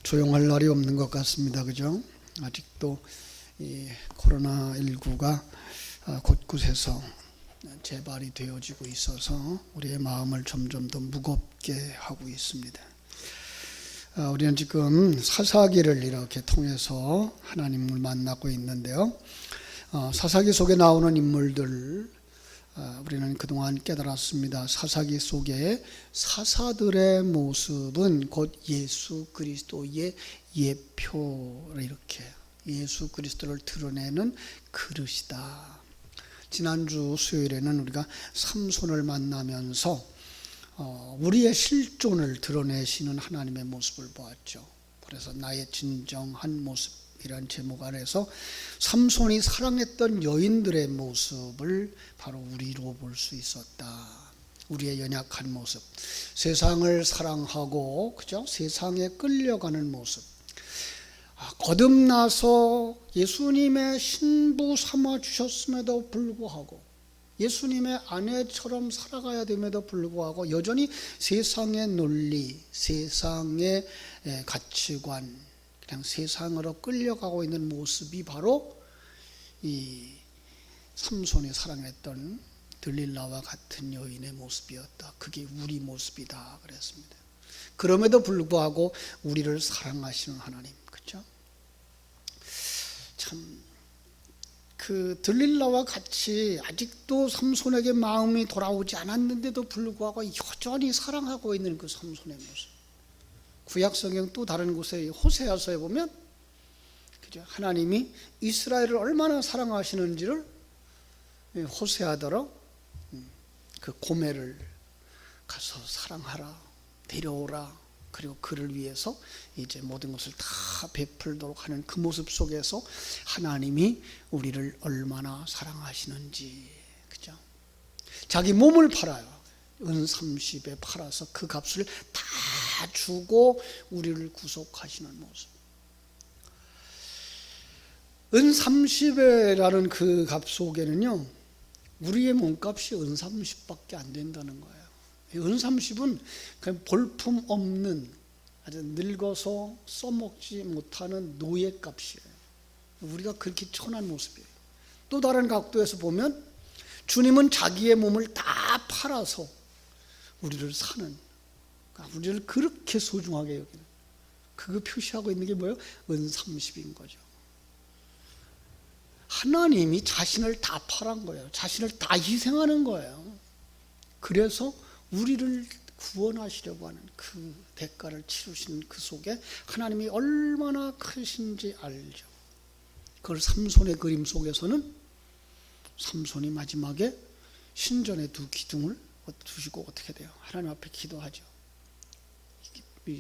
조용할 날이 없는 것 같습니다. 그죠? 아직도 이 코로나19가 곳곳에서 재발이 되어지고 있어서 우리의 마음을 점점 더 무겁게 하고 있습니다. 우리는 지금 사사기를 이렇게 통해서 하나님을 만나고 있는데요. 사사기 속에 나오는 인물들, 우리는 그동안 깨달았습니다. 사사기 속에 사사들의 모습은 곧 예수 그리스도의 예표를, 이렇게 예수 그리스도를 드러내는 그릇이다. 지난주 수요일에는 우리가 삼손을 만나면서 우리의 실존을 드러내시는 하나님의 모습을 보았죠. 그래서 나의 진정한 모습이란 제목 아래서 삼손이 사랑했던 여인들의 모습을 바로 우리로 볼 수 있었다. 우리의 연약한 모습, 세상을 사랑하고 그죠? 세상에 끌려가는 모습, 거듭나서 예수님의 신부 삼아 주셨음에도 불구하고 예수님의 아내처럼 살아가야 됨에도 불구하고 여전히 세상의 논리, 세상의 가치관, 그냥 세상으로 끌려가고 있는 모습이 바로 이 삼손이 사랑했던 들릴라와 같은 여인의 모습이었다. 그게 우리 모습이다 그랬습니다. 그럼에도 불구하고 우리를 사랑하시는 하나님, 그렇죠? 참 그 들릴라와 같이 아직도 삼손에게 마음이 돌아오지 않았는데도 불구하고 여전히 사랑하고 있는 그 삼손의 모습. 구약성경 또 다른 곳에 호세아서에 보면 그죠? 하나님이 이스라엘을 얼마나 사랑하시는지를 호세아더러 그 고멜을 가서 사랑하라, 데려오라, 그리고 그를 위해서 이제 모든 것을 다 베풀도록 하는 그 모습 속에서 하나님이 우리를 얼마나 사랑하시는지, 그죠? 자기 몸을 팔아요. 은 30에 팔아서 그 값을 다 주고 우리를 구속하시는 모습. 은 30에라는 그 값 속에는요, 우리의 몸값이 은 30밖에 안 된다는 거예요. 은 30은 그냥 볼품 없는, 아주 늙어서 써먹지 못하는 노예값이에요. 우리가 그렇게 천한 모습이에요. 또 다른 각도에서 보면 주님은 자기의 몸을 다 팔아서 우리를 사는, 그러니까 우리를 그렇게 소중하게 여기는, 그거 표시하고 있는 게 뭐예요? 은 30인 거죠. 하나님이 자신을 다 팔은 거예요. 자신을 다 희생하는 거예요. 그래서 우리를 구원하시려고 하는 그 대가를 치르시는 그 속에 하나님이 얼마나 크신지 알죠. 그걸 삼손의 그림 속에서는 삼손이 마지막에 신전에 두 기둥을 두시고 어떻게 돼요? 하나님 앞에 기도하죠.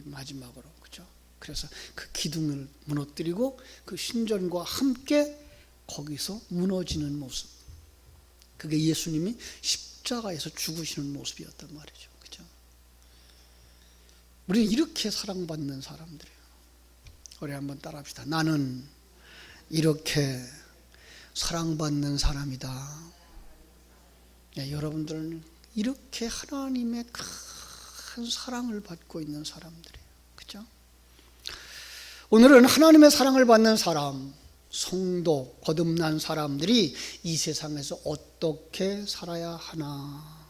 마지막으로, 그죠? 그래서 그 기둥을 무너뜨리고 그 신전과 함께 거기서 무너지는 모습, 그게 예수님이 십자가에서 죽으시는 모습이었단 말이죠. 그죠? 우리는 이렇게 사랑받는 사람들이에요. 우리 한번 따라합시다. 나는 이렇게 사랑받는 사람이다. 네, 여러분들은 이렇게 하나님의 큰 사랑을 받고 있는 사람들이에요. 그죠? 오늘은 하나님의 사랑을 받는 사람, 성도, 거듭난 사람들이 이 세상에서 어떻게 살아야 하나,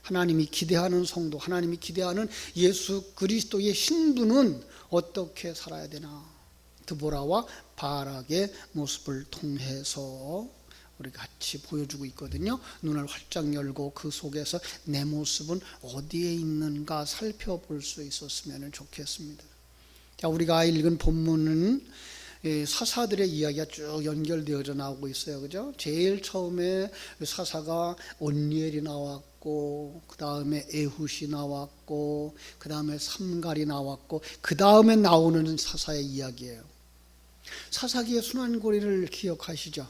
하나님이 기대하는 성도, 하나님이 기대하는 예수 그리스도의 신부는 어떻게 살아야 되나, 드보라와 바락의 모습을 통해서 우리 같이 보여주고 있거든요. 눈을 활짝 열고 그 속에서 내 모습은 어디에 있는가 살펴볼 수 있었으면 좋겠습니다. 자, 우리가 읽은 본문은 사사들의 이야기가 쭉 연결되어져 나오고 있어요. 그죠? 제일 처음에 사사가 온니엘이 나왔고, 그 다음에 에훗이 나왔고, 그 다음에 삼갈이 나왔고, 그 다음에 나오는 사사의 이야기예요. 사사기의 순환고리를 기억하시죠?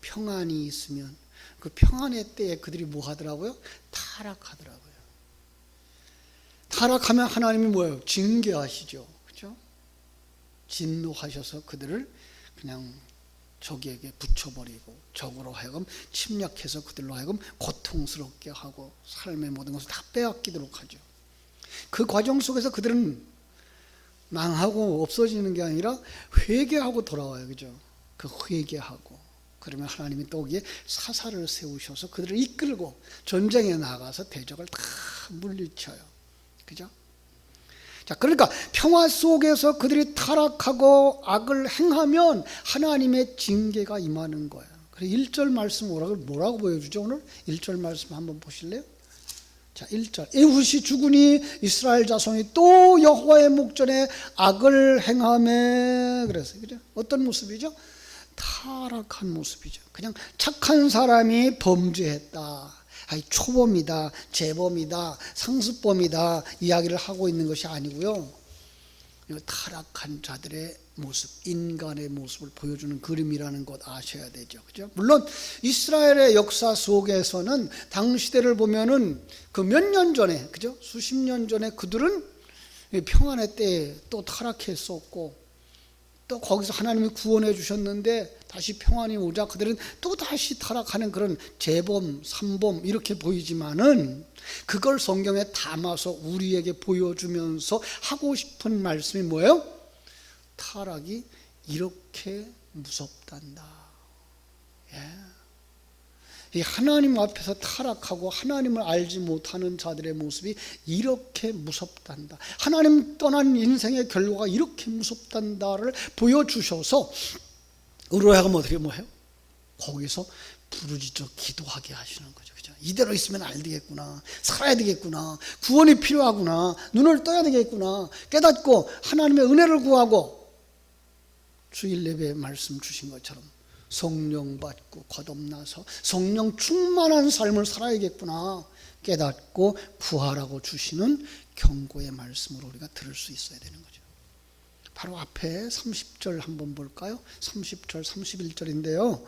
평안이 있으면 그 평안의 때에 그들이 뭐 하더라고요? 타락하더라고요. 타락하면 하나님이 뭐예요? 징계하시죠. 진노하셔서 그들을 그냥 적에게 붙여버리고 적으로 하여금 침략해서 그들로 하여금 고통스럽게 하고 삶의 모든 것을 다 빼앗기도록 하죠. 그 과정 속에서 그들은 망하고 없어지는 게 아니라 회개하고 돌아와요. 그죠? 그 회개하고 그러면 하나님이 또 거기에 사사를 세우셔서 그들을 이끌고 전쟁에 나가서 대적을 다 물리쳐요. 그죠? 자, 그러니까 평화 속에서 그들이 타락하고 악을 행하면 하나님의 징계가 임하는 거예요. 그래서 1절 말씀 뭐라고 보여주죠? 오늘 1절 말씀 한번 보실래요? 자, 1절. 에훗이 죽으니 이스라엘 자손이 또 여호와의 목전에 악을 행하매. 그랬어요. 그죠? 어떤 모습이죠? 타락한 모습이죠. 그냥 착한 사람이 범죄했다. 아니, 초범이다, 재범이다, 상습범이다 이야기를 하고 있는 것이 아니고요. 타락한 자들의 모습, 인간의 모습을 보여주는 그림이라는 것 아셔야 되죠. 그죠? 물론 이스라엘의 역사 속에서는 당시대를 보면은 그 몇 년 전에, 그죠? 수십 년 전에 그들은 평안의 때에 또 타락했었고 또 거기서 하나님이 구원해 주셨는데 다시 평안이 오자 그들은 또 다시 타락하는 그런 재범, 삼범 이렇게 보이지만은 그걸 성경에 담아서 우리에게 보여주면서 하고 싶은 말씀이 뭐예요? 타락이 이렇게 무섭단다. 예. 이 하나님 앞에서 타락하고 하나님을 알지 못하는 자들의 모습이 이렇게 무섭단다. 하나님 떠난 인생의 결과가 이렇게 무섭단다를 보여주셔서 의로하면 어떻게 해요? 거기서 부르짖어 기도하게 하시는 거죠. 그죠? 이대로 있으면 안 되겠구나. 살아야 되겠구나. 구원이 필요하구나. 눈을 떠야 되겠구나. 깨닫고 하나님의 은혜를 구하고 주일 예배에 말씀 주신 것처럼 성령 받고 거듭나서 성령 충만한 삶을 살아야겠구나 깨닫고 구하라고 주시는 경고의 말씀으로 우리가 들을 수 있어야 되는 거죠. 바로 앞에 30절 한번 볼까요? 30절, 31절인데요.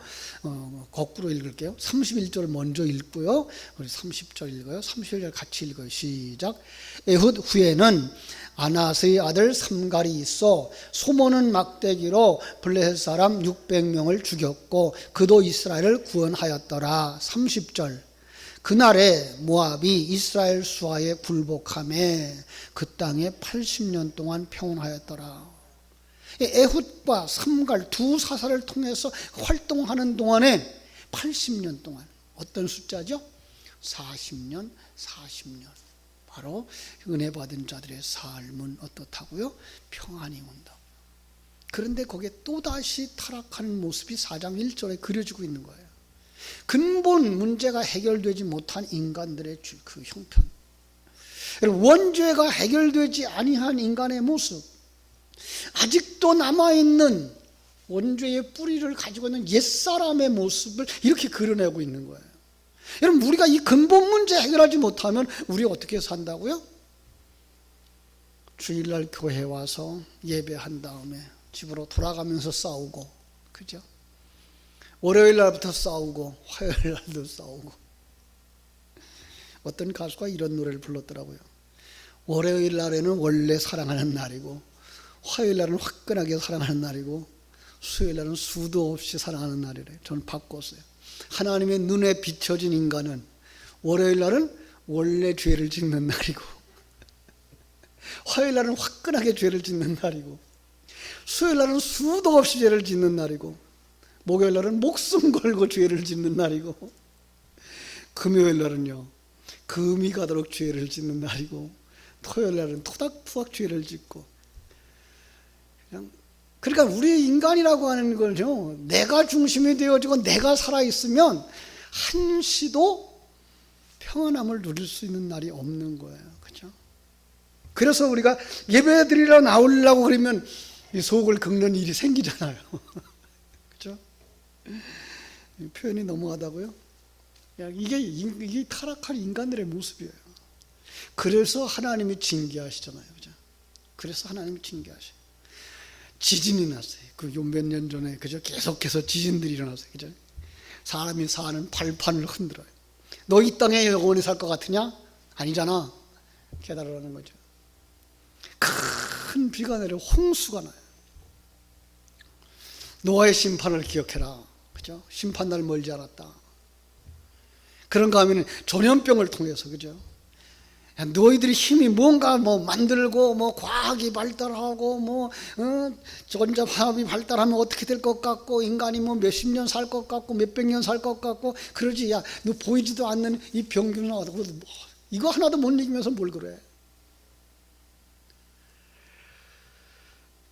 거꾸로 읽을게요. 31절 먼저 읽고요. 우리 30절 읽어요. 31절 같이 읽어요. 시작. 에훗 후에는 아낫의 아들 삼갈이 있어 소모는 막대기로 블레셋 사람 600명을 죽였고 그도 이스라엘을 구원하였더라. 30절. 그날에 모압이 이스라엘 수하에 굴복하매 그 땅에 80년 동안 평온하였더라. 에훗과 삼갈 두 사사를 통해서 활동하는 동안에 80년 동안 어떤 숫자죠? 40년, 40년. 바로 은혜 받은 자들의 삶은 어떻다고요? 평안이 온다. 그런데 거기에 또다시 타락하는 모습이 4장 1절에 그려지고 있는 거예요. 근본 문제가 해결되지 못한 인간들의 그 형편. 원죄가 해결되지 아니한 인간의 모습. 아직도 남아있는 원죄의 뿌리를 가지고 있는 옛사람의 모습을 이렇게 그려내고 있는 거예요. 여러분, 우리가 이 근본 문제 해결하지 못하면 우리 어떻게 산다고요? 주일날 교회 와서 예배한 다음에 집으로 돌아가면서 싸우고, 그죠? 월요일 날부터 싸우고 화요일 날도 싸우고. 어떤 가수가 이런 노래를 불렀더라고요. 월요일 날에는 원래 사랑하는 날이고 화요일 날은 화끈하게 사랑하는 날이고 수요일 날은 수도 없이 사랑하는 날이래요. 저는 바꿨어요. 하나님의 눈에 비춰진 인간은 월요일 날은 원래 죄를 짓는 날이고 화요일 날은 화끈하게 죄를 짓는 날이고 수요일 날은 수도 없이 죄를 짓는 날이고 목요일 날은 목숨 걸고 죄를 짓는 날이고 금요일 날은요 금이 가도록 죄를 짓는 날이고 토요일 날은 토닥토닥 죄를 짓고 그러니까 우리 인간이라고 하는 걸요 내가 중심이 되어지고 내가 살아있으면 한시도 평안함을 누릴 수 있는 날이 없는 거예요. 그렇죠? 그래서 우리가 예배 드리러 나오려고 그러면 이 속을 긁는 일이 생기잖아요. 그렇죠? 표현이 너무하다고요? 이게 타락한 인간들의 모습이에요. 그래서 하나님이 징계하시잖아요. 그죠? 그래서 하나님이 징계하셔요. 지진이 났어요. 그 몇 년 전에 그죠? 계속해서 지진들이 일어났어요. 그죠? 사람이 사는 발판을 흔들어요. 너 이 땅에 영원히 살 것 같으냐? 아니잖아. 깨달으라는 거죠. 큰 비가 내려 홍수가 나요. 노아의 심판을 기억해라. 그죠? 심판날 멀지 않았다. 그런가 하면 전염병을 통해서 그죠? 너희들이 힘이 뭔가 뭐 만들고 뭐 과학이 발달하고 뭐 전자화합이 발달하면 어떻게 될 것 같고 인간이 뭐 몇십 년 살 것 같고 몇백 년 살 것 같고 그러지. 야, 너 보이지도 않는 이 병균은 뭐 이거 하나도 못 이기면서 뭘 그래.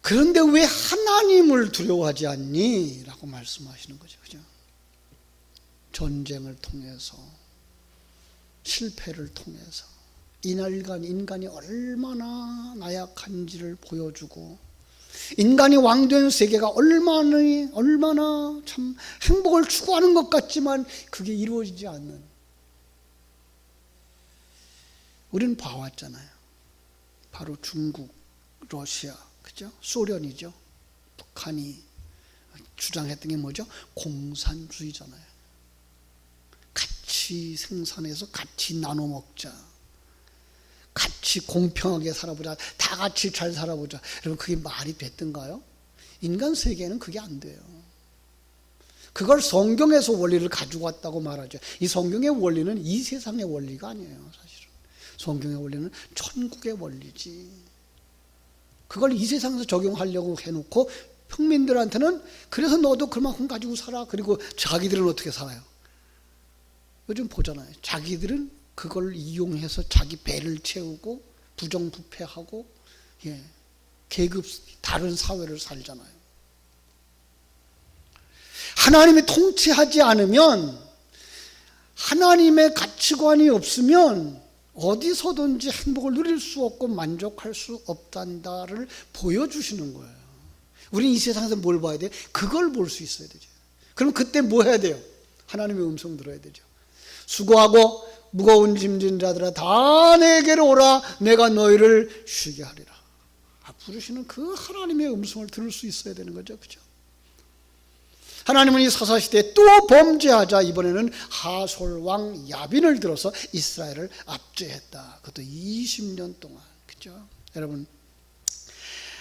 그런데 왜 하나님을 두려워하지 않니? 라고 말씀하시는 거죠. 그죠? 전쟁을 통해서 실패를 통해서 인간이 얼마나 나약한지를 보여주고 인간이 왕된 세계가 얼마나 참 행복을 추구하는 것 같지만 그게 이루어지지 않는, 우리는 봐왔잖아요. 바로 중국, 러시아, 그죠? 소련이죠. 북한이 주장했던 게 뭐죠? 공산주의잖아요. 같이 생산해서 같이 나눠 먹자. 같이 공평하게 살아보자. 다 같이 잘 살아보자. 여러분, 그게 말이 됐던가요? 인간 세계에는 그게 안 돼요. 그걸 성경에서 원리를 가지고 왔다고 말하죠. 이 성경의 원리는 이 세상의 원리가 아니에요, 사실은. 성경의 원리는 천국의 원리지. 그걸 이 세상에서 적용하려고 해놓고 평민들한테는 그래서 너도 그만큼 가지고 살아. 그리고 자기들은 어떻게 살아요? 요즘 보잖아요. 자기들은 그걸 이용해서 자기 배를 채우고 부정부패하고 계급 다른 사회를 살잖아요. 하나님이 통치하지 않으면, 하나님의 가치관이 없으면 어디서든지 행복을 누릴 수 없고 만족할 수 없단다를 보여주시는 거예요. 우리는 이 세상에서 뭘 봐야 돼요? 그걸 볼 수 있어야 되죠. 그럼 그때 뭐 해야 돼요? 하나님의 음성 들어야 되죠. 수고하고 무거운 짐진 자들아 다 내게로 오라. 내가 너희를 쉬게 하리라. 부르시는 그 하나님의 음성을 들을 수 있어야 되는 거죠. 그죠? 하나님은 이 사사시대에 또 범죄하자 이번에는 하솔 왕 야빈을 들어서 이스라엘을 압제했다. 그것도 20년 동안. 그죠? 여러분,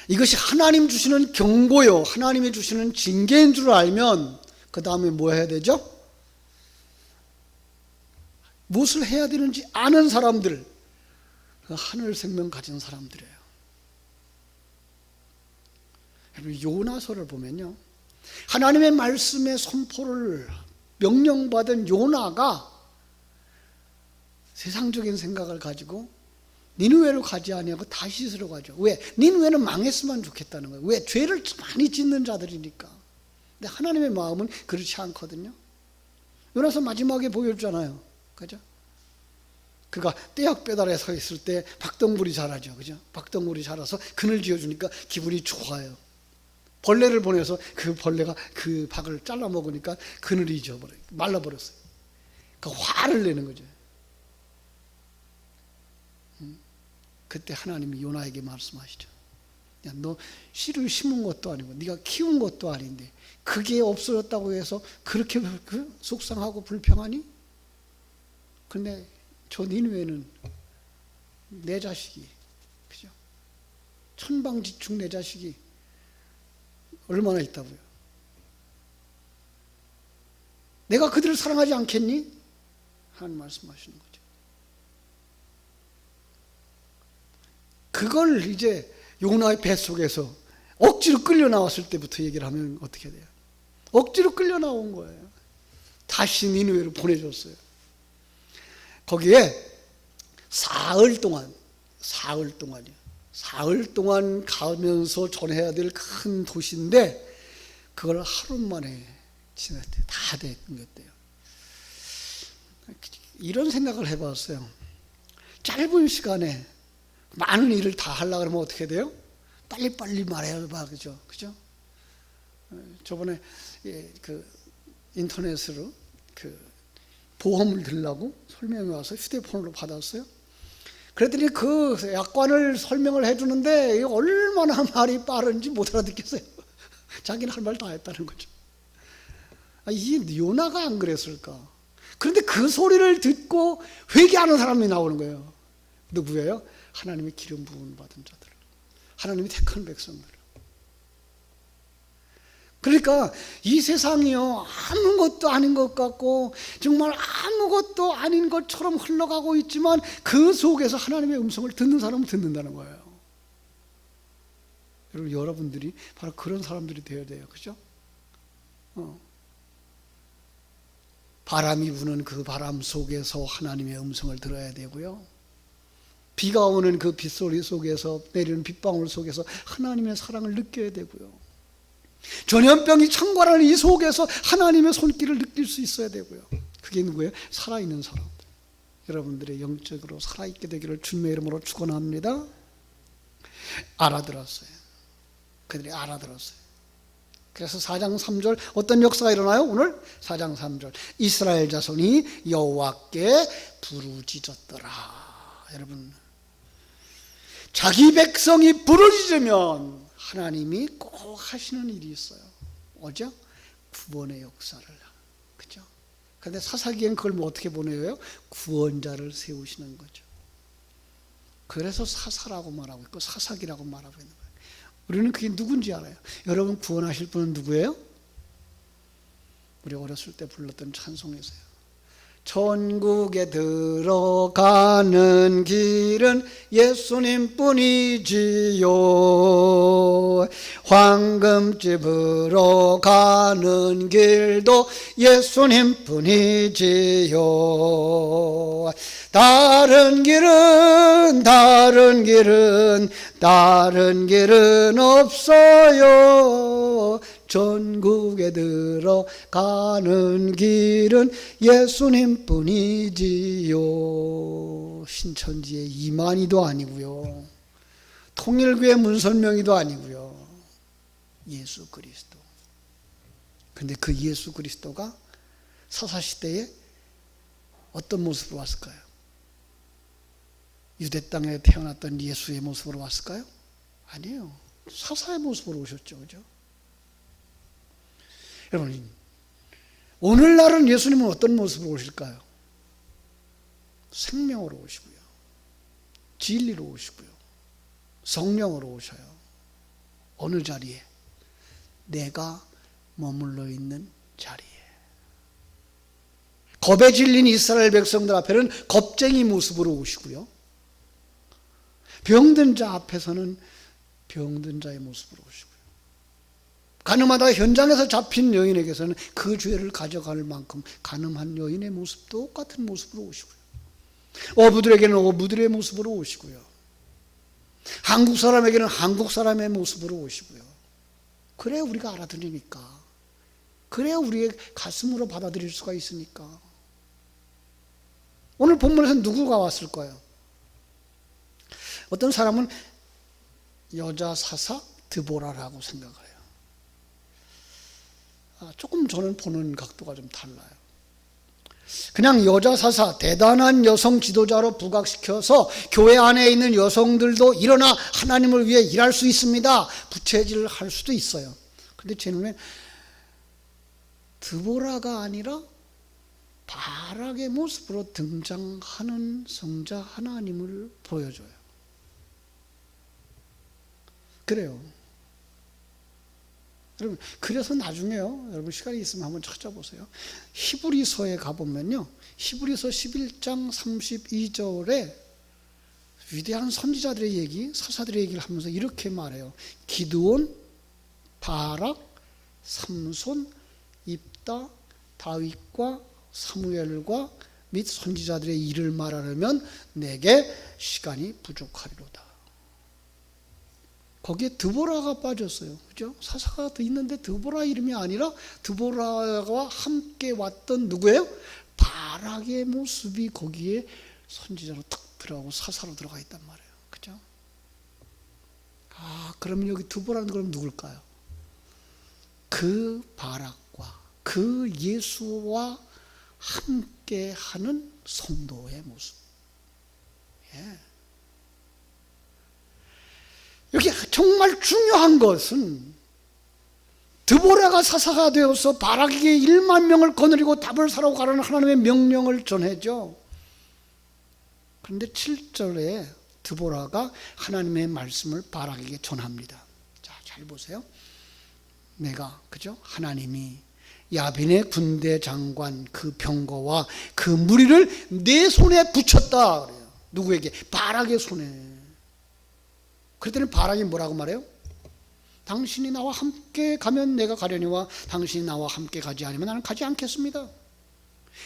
이것이 하나님 주시는 경고요, 하나님이 주시는 징계인 줄 알면 그 다음에 뭐 해야 되죠? 무엇을 해야 되는지 아는 사람들, 그 하늘 생명 가진 사람들이에요. 여러분, 요나서를 보면요, 하나님의 말씀의 선포를 명령받은 요나가 세상적인 생각을 가지고 니느웨로 가지 아니하고 다시스로 가죠. 왜? 니느웨는 망했으면 좋겠다는 거예요. 왜? 죄를 많이 짓는 자들이니까. 근데 하나님의 마음은 그렇지 않거든요. 요나서 마지막에 보여주잖아요. 그죠? 그가 떼약 배달에 서 있을 때 박덩굴이 자라죠. 그죠? 박덩굴이 자라서 그늘 지어주니까 기분이 좋아요. 벌레를 보내서 그 벌레가 그 박을 잘라 먹으니까 그늘이 잊어버려요. 말라버렸어요. 그 화를 내는 거죠. 그때 하나님이 요나에게 말씀하시죠. 야, 너 씨를 심은 것도 아니고 네가 키운 것도 아닌데 그게 없어졌다고 해서 그렇게 속상하고 불평하니? 근데 저 니느웨는 내 자식이, 그죠? 천방지축 내 자식이 얼마나 있다고요? 내가 그들을 사랑하지 않겠니? 하나님 말씀하시는 거죠. 그걸 이제 요나의 뱃속에서 억지로 끌려 나왔을 때부터 얘기를 하면 어떻게 돼요? 억지로 끌려 나온 거예요. 다시 니느웨로 보내줬어요. 거기에 사흘 동안 가면서 전해야 될 큰 도시인데 그걸 하루 만에 다 됐대요. 이런 생각을 해봤어요. 짧은 시간에 많은 일을 다 하려고 그러면 어떻게 돼요? 빨리빨리 말해야 봐. 그죠? 저번에 그 인터넷으로 그 보험을 들라고 설명이 와서 휴대폰으로 받았어요. 그랬더니 그 약관을 설명을 해주는데 얼마나 말이 빠른지 못 알아듣겠어요. 자기는 할 말 다 했다는 거죠. 이 요나가 안 그랬을까? 그런데 그 소리를 듣고 회개하는 사람이 나오는 거예요. 누구예요? 하나님의 기름 부음 받은 자들, 하나님이 택한 백성들. 그러니까 이 세상이요, 아무것도 아닌 것 같고 정말 아무것도 아닌 것처럼 흘러가고 있지만 그 속에서 하나님의 음성을 듣는 사람은 듣는다는 거예요. 여러분, 여러분들이 바로 그런 사람들이 되어야 돼요. 그죠? 바람이 부는 그 바람 속에서 하나님의 음성을 들어야 되고요. 비가 오는 그 빗소리 속에서, 내리는 빗방울 속에서 하나님의 사랑을 느껴야 되고요. 전염병이 창궐하는 이 속에서 하나님의 손길을 느낄 수 있어야 되고요. 그게 누구예요? 살아있는 사람들. 여러분들의 영적으로 살아있게 되기를 주님의 이름으로 축원합니다. 알아들었어요. 그들이 알아들었어요. 그래서 4장 3절 어떤 역사가 일어나요? 오늘 4장 3절 이스라엘 자손이 여호와께 부르짖었더라. 여러분, 자기 백성이 부르짖으면 하나님이 꼭 하시는 일이 있어요. 뭐죠? 구원의 역사를. 그죠? 그런데 사사기에는 그걸 뭐 어떻게 보내요? 구원자를 세우시는 거죠. 그래서 사사라고 말하고 있고 사사기라고 말하고 있는 거예요. 우리는 그게 누군지 알아요. 여러분, 구원하실 분은 누구예요? 우리 어렸을 때 불렀던 찬송에서요. 천국에 들어가는 길은 예수님 뿐이지요. 황금집으로 가는 길도 예수님 뿐이지요. 다른 길은 없어요. 전국에 들어가는 길은 예수님 뿐이지요. 신천지의 이만희도 아니고요, 통일교의 문선명이도 아니고요, 예수 그리스도. 근데 그 예수 그리스도가 사사시대에 어떤 모습으로 왔을까요? 유대 땅에 태어났던 예수의 모습으로 왔을까요? 아니에요. 사사의 모습으로 오셨죠. 그죠? 여러분, 오늘날은 예수님은 어떤 모습으로 오실까요? 생명으로 오시고요, 진리로 오시고요, 성령으로 오셔요. 어느 자리에? 내가 머물러 있는 자리에. 겁에 질린 이스라엘 백성들 앞에는 겁쟁이 모습으로 오시고요, 병든 자 앞에서는 병든 자의 모습으로 오시고요, 가늠하다 현장에서 잡힌 여인에게서는 그 죄를 가져갈 만큼 가늠한 여인의 모습, 똑같은 모습으로 오시고요, 어부들에게는 어부들의 모습으로 오시고요, 한국 사람에게는 한국 사람의 모습으로 오시고요. 그래야 우리가 알아들으니까, 그래야 우리의 가슴으로 받아들일 수가 있으니까. 오늘 본문에서 누구가 왔을 거예요? 어떤 사람은 여자 사사 드보라라고 생각을 해요. 조금 저는 보는 각도가 좀 달라요. 그냥 여자 사사, 대단한 여성 지도자로 부각시켜서 교회 안에 있는 여성들도 일어나 하나님을 위해 일할 수 있습니다, 부채질을 할 수도 있어요. 근데 제 눈에 드보라가 아니라 바락의 모습으로 등장하는 성자 하나님을 보여줘요. 그래요. 여러분, 그래서 나중에요, 여러분 시간이 있으면 한번 찾아보세요. 히브리서에 가보면요, 히브리서 11장 32절에 위대한 선지자들의 얘기, 사사들의 얘기를 하면서 이렇게 말해요. 기드온, 바락, 삼손, 입다, 다윗과 사무엘과 및 선지자들의 일을 말하려면 내게 시간이 부족하리로다. 거기에 드보라가 빠졌어요. 그죠? 사사가 있는데 드보라 이름이 아니라 드보라와 함께 왔던 누구예요? 바락의 모습이 거기에 선지자로 탁 들어가고 사사로 들어가 있단 말이에요. 그죠? 그러면 여기 드보라는 그럼 누굴까요? 그 바락과 그 예수와 함께 하는 성도의 모습. 예. 여기 정말 중요한 것은 드보라가 사사가 되어서 바락에게 1만 명을 거느리고 답을 사러 가라는 하나님의 명령을 전해죠. 그런데 7절에 드보라가 하나님의 말씀을 바락에게 전합니다. 자, 잘 보세요. 그죠? 하나님이 야빈의 군대 장관 그 병거와 그 무리를 내 손에 붙였다 그래요. 누구에게? 바락의 손에. 그랬더니 바락이 뭐라고 말해요? 당신이 나와 함께 가면 내가 가려니와 당신이 나와 함께 가지 않으면 나는 가지 않겠습니다.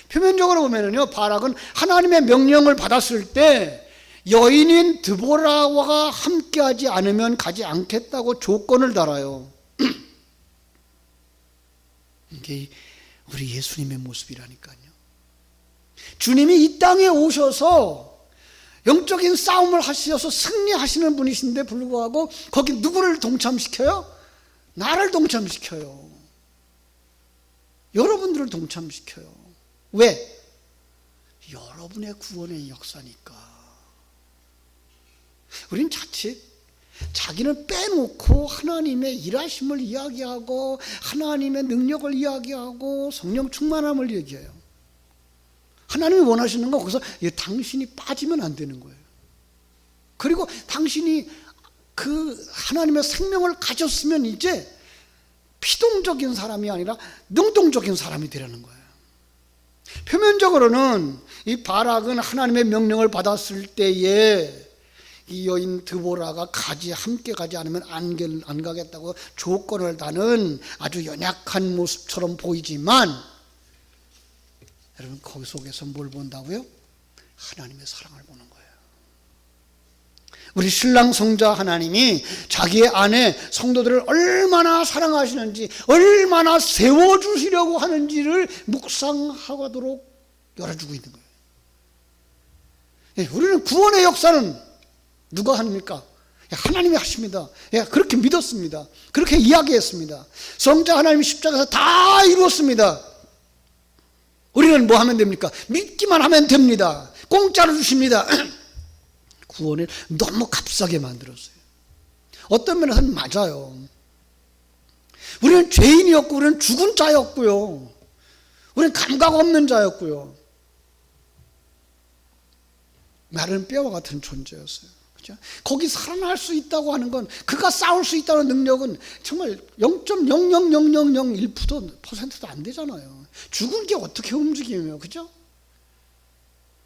표면적으로 보면은요, 바락은 하나님의 명령을 받았을 때 여인인 드보라와 함께하지 않으면 가지 않겠다고 조건을 달아요. 이게 우리 예수님의 모습이라니까요. 주님이 이 땅에 오셔서 영적인 싸움을 하셔서 승리하시는 분이신데 불구하고 거기 누구를 동참시켜요? 나를 동참시켜요. 여러분들을 동참시켜요. 왜? 여러분의 구원의 역사니까. 우린 자칫 자기는 빼놓고 하나님의 일하심을 이야기하고 하나님의 능력을 이야기하고 성령 충만함을 얘기해요. 하나님이 원하시는 건 거기서 당신이 빠지면 안 되는 거예요. 그리고 당신이 그 하나님의 생명을 가졌으면 이제 피동적인 사람이 아니라 능동적인 사람이 되라는 거예요. 표면적으로는 이 바락은 하나님의 명령을 받았을 때에 이 여인 드보라가 함께 가지 않으면 안 가겠다고 조건을 다는 아주 연약한 모습처럼 보이지만, 여러분 거기 속에서 뭘 본다고요? 하나님의 사랑을 보는 거예요. 우리 신랑 성자 하나님이 자기의 아내 성도들을 얼마나 사랑하시는지, 얼마나 세워주시려고 하는지를 묵상하도록 열어주고 있는 거예요. 우리는 구원의 역사는 누가 합니까? 하나님이 하십니다. 그렇게 믿었습니다. 그렇게 이야기했습니다. 성자 하나님이 십자가에서 다 이루었습니다. 우리는 뭐 하면 됩니까? 믿기만 하면 됩니다. 공짜로 주십니다. 구원을 너무 값싸게 만들었어요. 어떤 면에서는 맞아요. 우리는 죄인이었고 우리는 죽은 자였고요. 우리는 감각 없는 자였고요. 마른 뼈와 같은 존재였어요. 그죠? 거기 살아날 수 있다고 하는 건, 그가 싸울 수 있다는 능력은 정말 0.00001%도 안 되잖아요. 죽은 게 어떻게 움직이며, 그죠?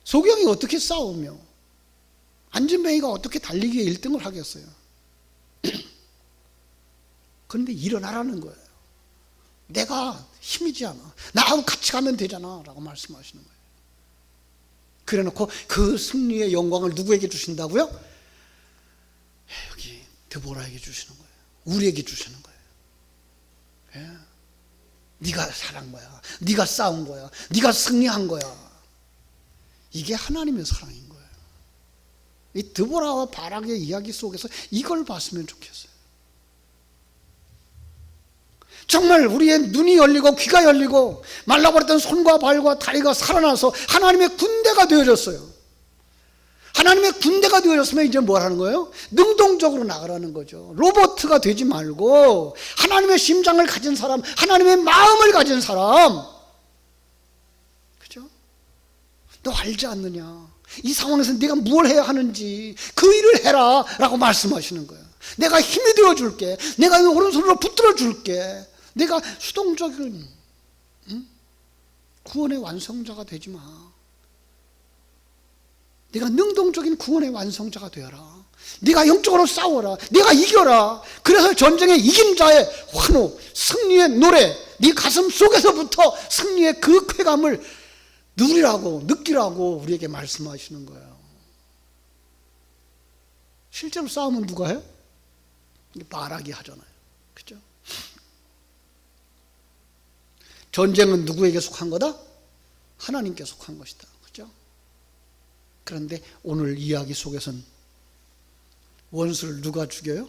소경이 어떻게 싸우며, 안진뱅이가 어떻게 달리기에 1등을 하겠어요? 그런데 일어나라는 거예요. 내가 힘이지 않아. 나하고 같이 가면 되잖아. 라고 말씀하시는 거예요. 그래 놓고 그 승리의 영광을 누구에게 주신다고요? 여기 드보라에게 주시는 거예요. 우리에게 주시는 거예요. 네가 살한 거야. 네가 싸운 거야. 네가 승리한 거야. 이게 하나님의 사랑인 거예요. 이 드보라와 바락의 이야기 속에서 이걸 봤으면 좋겠어요. 정말 우리의 눈이 열리고 귀가 열리고 말라버렸던 손과 발과 다리가 살아나서 하나님의 군대가 되어졌어요. 하나님의 군대가 되어졌으면 이제 뭘 하는 거예요? 능동적으로 나가라는 거죠. 로봇가 되지 말고 하나님의 심장을 가진 사람, 하나님의 마음을 가진 사람. 그죠? 너 알지 않느냐? 이 상황에서 네가 뭘 해야 하는지 그 일을 해라 라고 말씀하시는 거예요. 내가 힘이 되어줄게. 내가 오른손으로 붙들어줄게. 내가 수동적인 구원의 완성자가 되지 마. 네가 능동적인 구원의 완성자가 되어라. 네가 영적으로 싸워라. 네가 이겨라. 그래서 전쟁에 이긴 자의 환호, 승리의 노래, 네 가슴 속에서부터 승리의 그 쾌감을 느끼라고 우리에게 말씀하시는 거예요. 실제로 싸움은 누가 해요? 바락이 하잖아요. 그죠? 전쟁은 누구에게 속한 거다? 하나님께 속한 것이다. 그죠? 그런데 오늘 이야기 속에서는 원수를 누가 죽여요?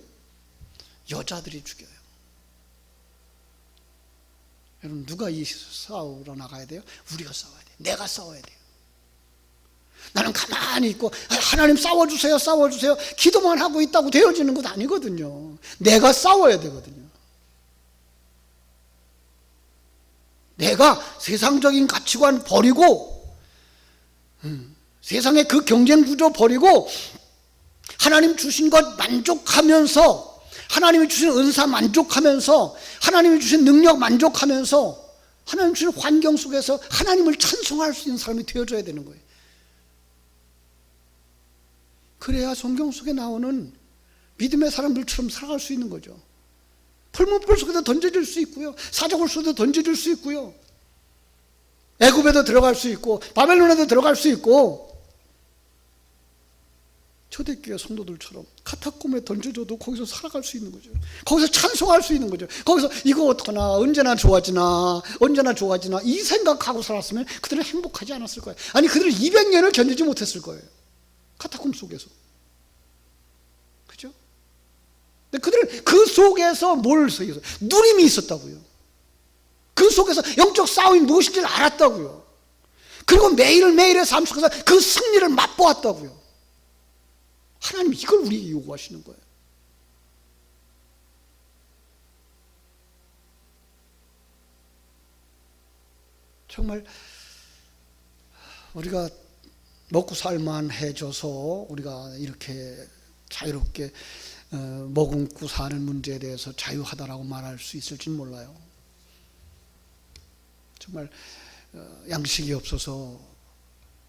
여자들이 죽여요. 여러분, 누가 이 싸우러 나가야 돼요? 우리가 싸워야 돼요. 내가 싸워야 돼요. 나는 가만히 있고 하나님 싸워주세요, 싸워주세요 기도만 하고 있다고 되어지는 것 아니거든요. 내가 싸워야 되거든요. 내가 세상적인 가치관 버리고 세상의 그 경쟁 구조 버리고 하나님 주신 것 만족하면서 하나님이 주신 은사 만족하면서, 하나님이 주신 능력 만족하면서, 하나님 주신 환경 속에서 하나님을 찬송할 수 있는 사람이 되어줘야 되는 거예요. 그래야 성경 속에 나오는 믿음의 사람들처럼 살아갈 수 있는 거죠. 풀문불 속에도 던져질 수 있고요, 사자굴 속에도 던져질 수 있고요, 애굽에도 들어갈 수 있고 바벨론에도 들어갈 수 있고, 초대교회 성도들처럼 카타콤에 던져줘도 거기서 살아갈 수 있는 거죠. 거기서 찬송할 수 있는 거죠. 거기서 이거 어떡하나, 언제나 좋아지나, 언제나 좋아지나 이 생각하고 살았으면 그들은 행복하지 않았을 거예요. 아니, 그들은 200년을 견디지 못했을 거예요. 카타콤 속에서. 그죠? 근데 그들은 그 속에서 뭘 속에서 누림이 있었다고요. 그 속에서 영적 싸움이 무엇인지를 알았다고요. 그리고 매일매일의 삶 속에서 그 승리를 맛보았다고요. 하나님이 이걸 우리에게 요구하시는 거예요. 정말 우리가 먹고 살만 해줘서 우리가 이렇게 자유롭게 먹고 사는 문제에 대해서 자유하다라고 말할 수 있을지는 몰라요. 정말 양식이 없어서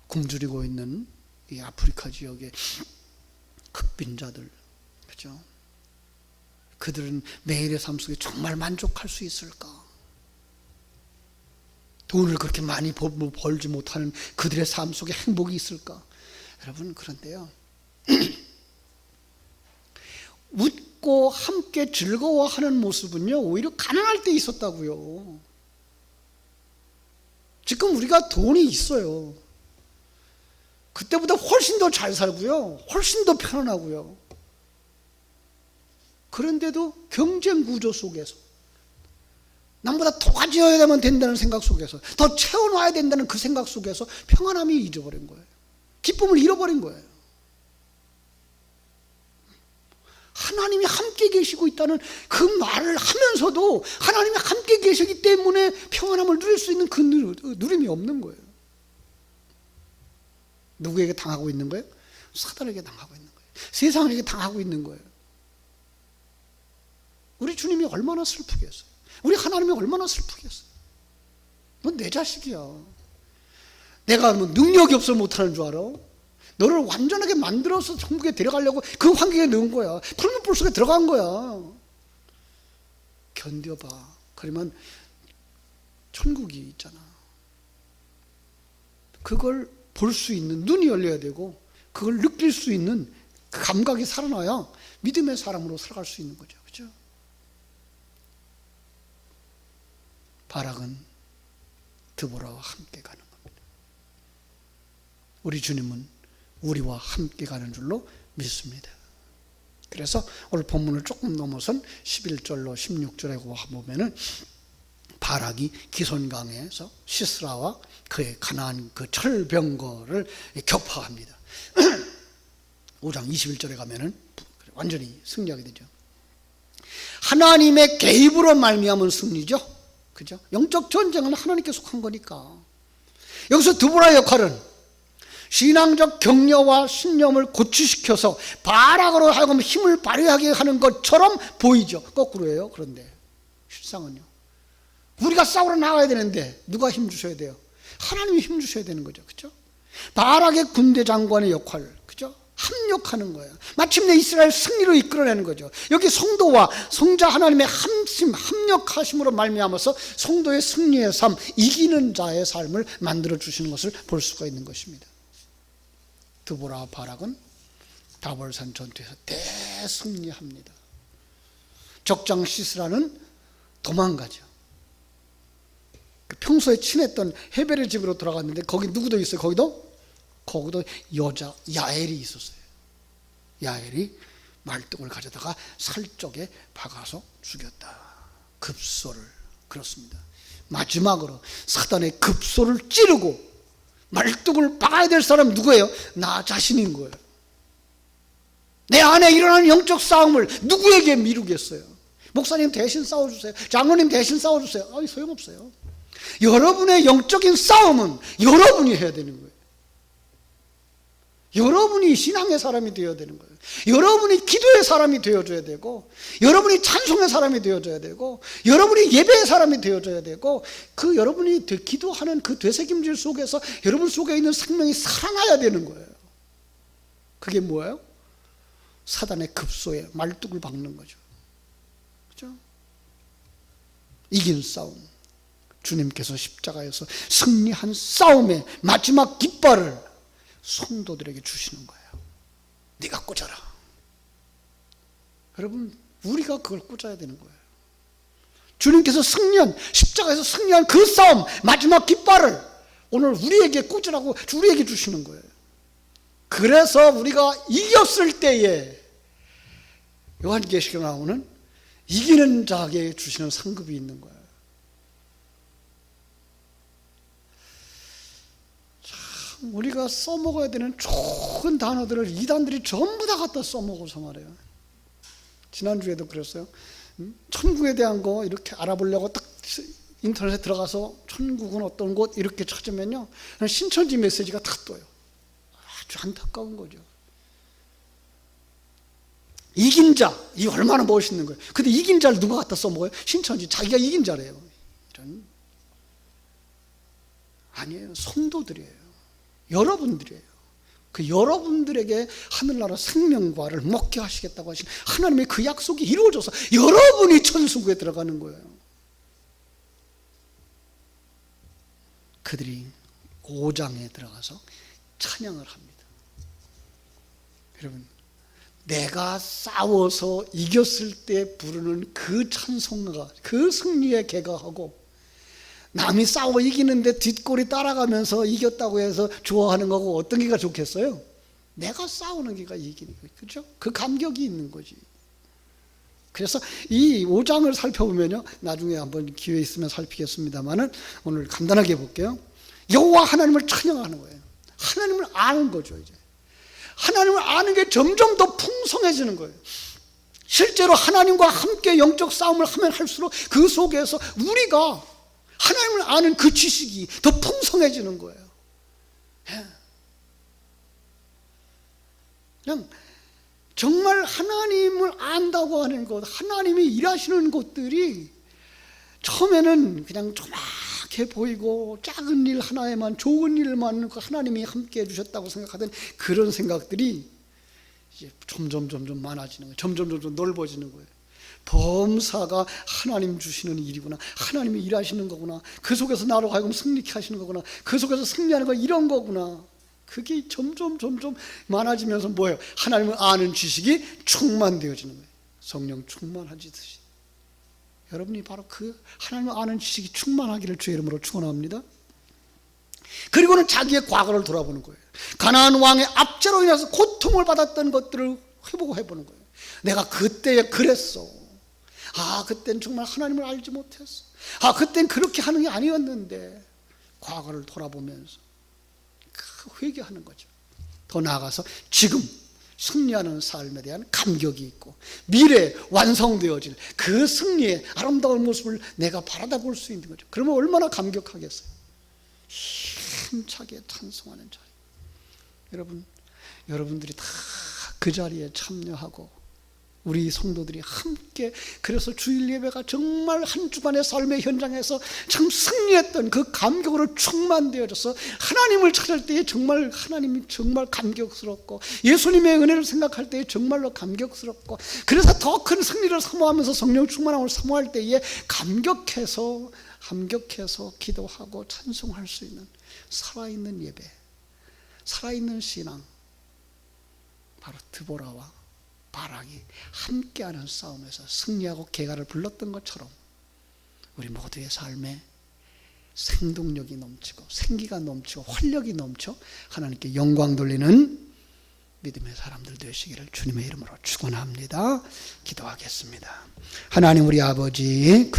굶주리고 있는 이 아프리카 지역의 흑빈자들, 그죠? 그들은 매일의 삶 속에 정말 만족할 수 있을까? 돈을 그렇게 많이 벌지 못하는 그들의 삶 속에 행복이 있을까? 여러분, 그런데요, 웃고 함께 즐거워하는 모습은요, 오히려 가난할 때 있었다고요. 지금 우리가 돈이 있어요. 그때보다 훨씬 더 잘 살고요, 훨씬 더 편안하고요. 그런데도 경쟁 구조 속에서, 남보다 더 가져야 된다는 생각 속에서, 더 채워놔야 된다는 그 생각 속에서 평안함이 잊어버린 거예요. 기쁨을 잃어버린 거예요. 하나님이 함께 계시고 있다는 그 말을 하면서도 하나님이 함께 계시기 때문에 평안함을 누릴 수 있는 그 누림이 없는 거예요. 누구에게 당하고 있는 거예요? 사단에게 당하고 있는 거예요. 세상에게 당하고 있는 거예요. 우리 주님이 얼마나 슬프겠어요. 우리 하나님이 얼마나 슬프겠어요. 넌 내 자식이야. 내가 뭐 능력이 없어 못하는 줄 알아? 너를 완전하게 만들어서 천국에 데려가려고 그 환경에 넣은 거야. 풀문불 속에 들어간 거야. 견뎌봐. 그러면 천국이 있잖아. 그걸 볼 수 있는 눈이 열려야 되고, 그걸 느낄 수 있는 그 감각이 살아나야 믿음의 사람으로 살아갈 수 있는 거죠. 그렇죠? 바락은 드보라와 함께 가는 겁니다. 우리 주님은 우리와 함께 가는 줄로 믿습니다. 그래서 오늘 본문을 조금 넘어선 11절로 16절에 보면은 바락이 기손강에서 시스라와 그의 가나안 그 철병거를 격파합니다. 5장 21절에 가면은 완전히 승리하게 되죠. 하나님의 개입으로 말미암은 승리죠. 그죠? 영적 전쟁은 하나님께 속한 거니까. 여기서 드보라의 역할은 신앙적 격려와 신념을 고취시켜서 바락으로 하여금 힘을 발휘하게 하는 것처럼 보이죠. 거꾸로예요. 그런데 실상은요, 우리가 싸우러 나가야 되는데 누가 힘 주셔야 돼요? 하나님이 힘 주셔야 되는 거죠. 그죠? 바락의 군대 장관의 역할, 그죠? 합력하는 거예요. 마침내 이스라엘 승리로 이끌어내는 거죠. 여기 성도와 성자 하나님의 합력하심으로 말미암아서 성도의 승리의 삶, 이기는 자의 삶을 만들어 주시는 것을 볼 수가 있는 것입니다. 드보라와 바락은 다볼산 전투에서 대승리합니다. 적장 시스라는 도망가죠. 평소에 친했던 헤벨의 집으로 돌아갔는데 거기 누구도 있어요? 거기도 여자 야엘이 있었어요. 야엘이 말뚝을 가져다가 살쪽에 박아서 죽였다. 급소를. 그렇습니다. 마지막으로 사단의 급소를 찌르고 말뚝을 박아야 될 사람 누구예요? 나 자신인 거예요. 내 안에 일어나는 영적 싸움을 누구에게 미루겠어요? 목사님 대신 싸워주세요. 장로님 대신 싸워주세요. 소용없어요. 여러분의 영적인 싸움은 여러분이 해야 되는 거예요. 여러분이 신앙의 사람이 되어야 되는 거예요. 여러분이 기도의 사람이 되어줘야 되고, 여러분이 찬송의 사람이 되어줘야 되고, 여러분이 예배의 사람이 되어줘야 되고, 그 여러분이 기도하는 그 되새김질 속에서 여러분 속에 있는 생명이 살아나야 되는 거예요. 그게 뭐예요? 사단의 급소에 말뚝을 박는 거죠. 그렇죠? 이긴 싸움, 주님께서 십자가에서 승리한 싸움의 마지막 깃발을 성도들에게 주시는 거예요. 네가 꽂아라. 여러분, 우리가 그걸 꽂아야 되는 거예요. 주님께서 승리한, 십자가에서 승리한 그 싸움 마지막 깃발을 오늘 우리에게 꽂으라고 우리에게 주시는 거예요. 그래서 우리가 이겼을 때에 요한계시록에 나오는 이기는 자에게 주시는 상급이 있는 거예요. 참 우리가 써먹어야 되는 좋은 단어들을 이단들이 전부 다 갖다 써먹어서 말해요. 지난주에도 그랬어요. 천국에 대한 거 이렇게 알아보려고 딱 인터넷에 들어가서 천국은 어떤 곳 이렇게 찾으면요, 신천지 메시지가 다 떠요. 아주 안타까운 거죠. 이긴 자, 이 얼마나 멋있는 거예요. 근데 이긴 자를 누가 갖다 써먹어요? 신천지, 자기가 이긴 자래요. 이런. 아니에요. 성도들이에요. 여러분들이에요. 그 여러분들에게 하늘나라 생명과를 먹게 하시겠다고 하신 하나님의 그 약속이 이루어져서 여러분이 천국에 들어가는 거예요. 그들이 5장에 들어가서 찬양을 합니다. 여러분, 내가 싸워서 이겼을 때 부르는 그 찬송가, 그 승리에 개가하고, 남이 싸워 이기는데 뒷골이 따라가면서 이겼다고 해서 좋아하는 거고 어떤 게가 좋겠어요? 내가 싸우는 게가 이기는 거예요. 그렇죠? 그 감격이 있는 거지. 그래서 이 5장을 살펴보면요, 나중에 한번 기회 있으면 살피겠습니다만은 오늘 간단하게 볼게요. 여호와 하나님을 찬양하는 거예요. 하나님을 아는 거죠. 이제 하나님을 아는 게 점점 더 풍성해지는 거예요. 실제로 하나님과 함께 영적 싸움을 하면 할수록 그 속에서 우리가 하나님을 아는 그 지식이 더 풍성해지는 거예요. 그냥 정말 하나님을 안다고 하는 것, 하나님이 일하시는 것들이 처음에는 그냥 조막해 보이고 작은 일 하나에만, 좋은 일만 하나님이 함께 해주셨다고 생각하던 그런 생각들이 이제 점점 많아지는 거예요. 점점 넓어지는 거예요. 범사가 하나님 주시는 일이구나, 하나님이 일하시는 거구나, 그 속에서 나로 하여금 승리케 하시는 거구나, 그 속에서 승리하는 거 이런 거구나. 그게 점점 많아지면서 뭐예요? 하나님을 아는 지식이 충만되어지는 거예요. 성령 충만하듯이. 여러분이 바로 그 하나님을 아는 지식이 충만하기를 주의 이름으로 축원합니다. 그리고는 자기의 과거를 돌아보는 거예요. 가나안 왕의 압제로 인해서 고통을 받았던 것들을 회복해보는 거예요. 내가 그때에 그랬어. 아, 그땐 정말 하나님을 알지 못했어. 아, 그땐 그렇게 하는 게 아니었는데. 과거를 돌아보면서 회개하는 거죠. 더 나아가서 지금 승리하는 삶에 대한 감격이 있고, 미래에 완성되어질 그 승리의 아름다운 모습을 내가 바라다 볼 수 있는 거죠. 그러면 얼마나 감격하겠어요. 힘차게 찬송하는 자리. 여러분들이 다 그 자리에 참여하고 우리 성도들이 함께, 그래서 주일 예배가 정말 한 주간의 삶의 현장에서 참 승리했던 그 감격으로 충만되어져서 하나님을 찾을 때에 정말 하나님이 정말 감격스럽고, 예수님의 은혜를 생각할 때에 정말로 감격스럽고, 그래서 더 큰 승리를 사모하면서 성령 충만함을 사모할 때에 감격해서 기도하고 찬송할 수 있는 살아있는 예배, 살아있는 신앙, 바로 드보라와 바락이 함께하는 싸움에서 승리하고 개가를 불렀던 것처럼 우리 모두의 삶에 생동력이 넘치고 생기가 넘치고 활력이 넘쳐 하나님께 영광 돌리는 믿음의 사람들 되시기를 주님의 이름으로 축원합니다. 기도하겠습니다. 하나님, 우리 아버지,